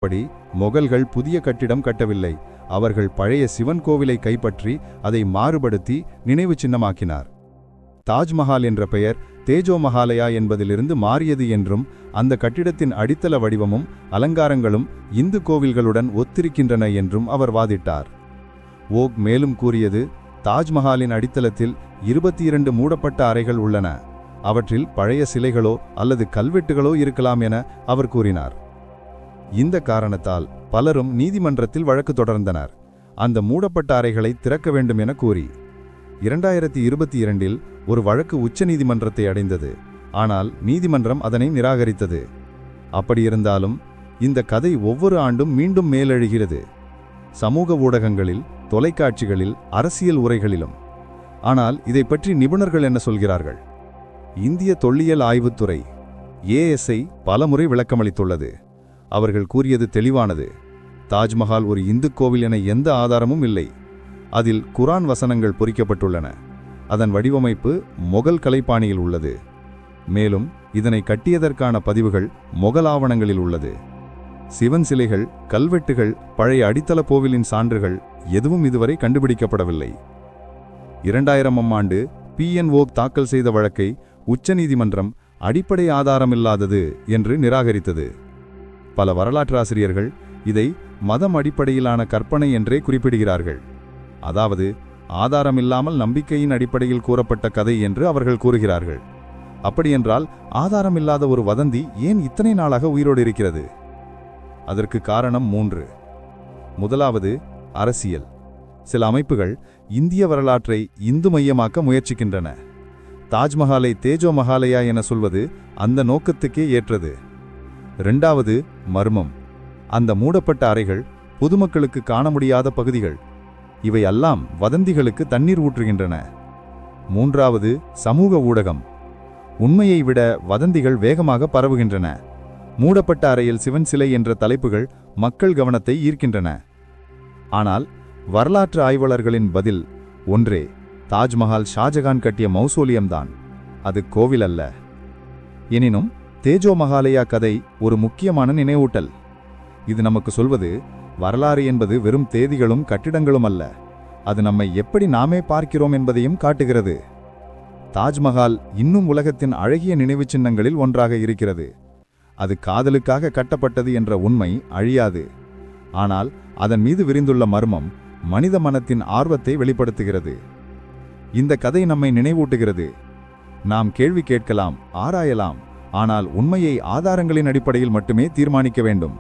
படி மொகல்கள் புதிய கட்டிடம் கட்டவில்லை. அவர்கள் பழைய சிவன் கோவிலை கைப்பற்றி அதை மாறுபடுத்தி நினைவு சின்னமாக்கினார். தாஜ்மஹால் என்ற பெயர் தேஜோ மஹாலயா என்பதிலிருந்து மாறியது என்றும் அந்த கட்டிடத்தின் அடித்தள வடிவமும் அலங்காரங்களும் இந்து கோவில்களுடன் ஒத்திருக்கின்றன என்றும் அவர் வாதிட்டார். ஓக் மேலும் கூறியது, தாஜ்மஹாலின் அடித்தளத்தில் 22 மூடப்பட்ட அறைகள் உள்ளன. அவற்றில் பழைய சிலைகளோ அல்லது கல்வெட்டுகளோ இருக்கலாம் என அவர் கூறினார். இந்த காரணத்தால் பலரும் நீதிமன்றத்தில் வழக்கு தொடர்ந்தனர், அந்த மூடப்பட்ட அறைகளை திறக்க வேண்டும் என கூறி. 2022இல் ஒரு வழக்கு உச்சநீதிமன்றத்தை அடைந்தது. ஆனால் நீதிமன்றம் அதனை நிராகரித்தது. அப்படியிருந்தாலும் இந்த கதை ஒவ்வொரு ஆண்டும் மீண்டும் மேலெழுகிறது, சமூக ஊடகங்களில், தொலைக்காட்சிகளில், அரசியல் உரைகளிலும். ஆனால் இதை பற்றி நிபுணர்கள் என்ன சொல்கிறார்கள்? இந்திய தொல்லியல் ஆய்வுத்துறை ASI பலமுறை விளக்கமளித்துள்ளது. அவர்கள் கூறியது தெளிவானது. தாஜ்மஹால் ஒரு இந்து கோவில் என எந்த ஆதாரமும் இல்லை. அதில் குரான் வசனங்கள் பொறிக்கப்பட்டுள்ளன. அதன் வடிவமைப்பு மொகல் கலைப்பாணியில் உள்ளது. மேலும் இதனை கட்டியதற்கான பதிவுகள் மொகல் ஆவணங்களில் உள்ளது. சிவன் சிலைகள், கல்வெட்டுகள், பழைய அடித்தள கோவிலின் சான்றுகள் எதுவும் இதுவரை கண்டுபிடிக்கப்படவில்லை. 2000ஆம் ஆண்டு PN ஓக் தாக்கல் செய்த வழக்கை உச்சநீதிமன்றம் அடிப்படை ஆதாரமில்லாதது என்று நிராகரித்தது. பல வரலாற்றாசிரியர்கள் இதை மதம் அடிப்படையிலான கற்பனை என்றே குறிப்பிடுகிறார்கள். அதாவது ஆதாரமில்லாமல் நம்பிக்கையின் அடிப்படையில் கூறப்பட்ட கதை என்று அவர்கள் கூறுகிறார்கள். அப்படியென்றால் ஆதாரமில்லாத ஒரு வதந்தி ஏன் இத்தனை நாளாக உயிரோடு இருக்கிறது? அதற்கு காரணம் 3. முதலாவது, அரசியல். சில அமைப்புகள் இந்திய வரலாற்றை இந்து மையமாக்க முயற்சிக்கின்றன. தாஜ்மஹாலை தேஜோ மஹாலயா என சொல்வது அந்த நோக்கத்துக்கே ஏற்றது. 2வது, மர்மம். அந்த மூடப்பட்ட அறைகள் பொதுமக்களுக்கு காண முடியாத பகுதிகள். இவையெல்லாம் வதந்திகளுக்கு தண்ணீர் ஊற்றுகின்றன. 3வது, சமூக ஊடகம். உண்மையை விட வதந்திகள் வேகமாக பரவுகின்றன. மூடப்பட்ட அறையில் சிவன் சிலை என்ற தலைப்புகள் மக்கள் கவனத்தை ஈர்க்கின்றன. ஆனால் வரலாற்று ஆய்வாளர்களின் பதில் ஒன்றே, தாஜ்மஹால் ஷாஜகான் கட்டிய மௌசோலியம்தான், அது கோவில் அல்ல. எனினும் தேஜோ மஹாலயா கதை ஒரு முக்கியமான நினைவூட்டல். இது நமக்கு சொல்வது, வரலாறு என்பது வெறும் தேதிகளும் கட்டிடங்களும் அல்ல, அது நம்மை எப்படி நாமே பார்க்கிறோம் என்பதையும் காட்டுகிறது. தாஜ்மஹால் இன்னும் உலகத்தின் அழகிய நினைவுச் சின்னங்களில் ஒன்றாக இருக்கிறது. அது காதலுக்காக கட்டப்பட்டது என்ற உண்மை அழியாது. ஆனால் அதன் மீது விரிந்துள்ள மர்மம் மனித மனத்தின் ஆர்வத்தை வெளிப்படுத்துகிறது. இந்த கதை நம்மை நினைவூட்டுகிறது, நாம் கேள்வி கேட்கலாம், ஆராயலாம், ஆனால் உண்மையை ஆதாரங்களின் அடிப்படையில் மட்டுமே தீர்மானிக்க வேண்டும்.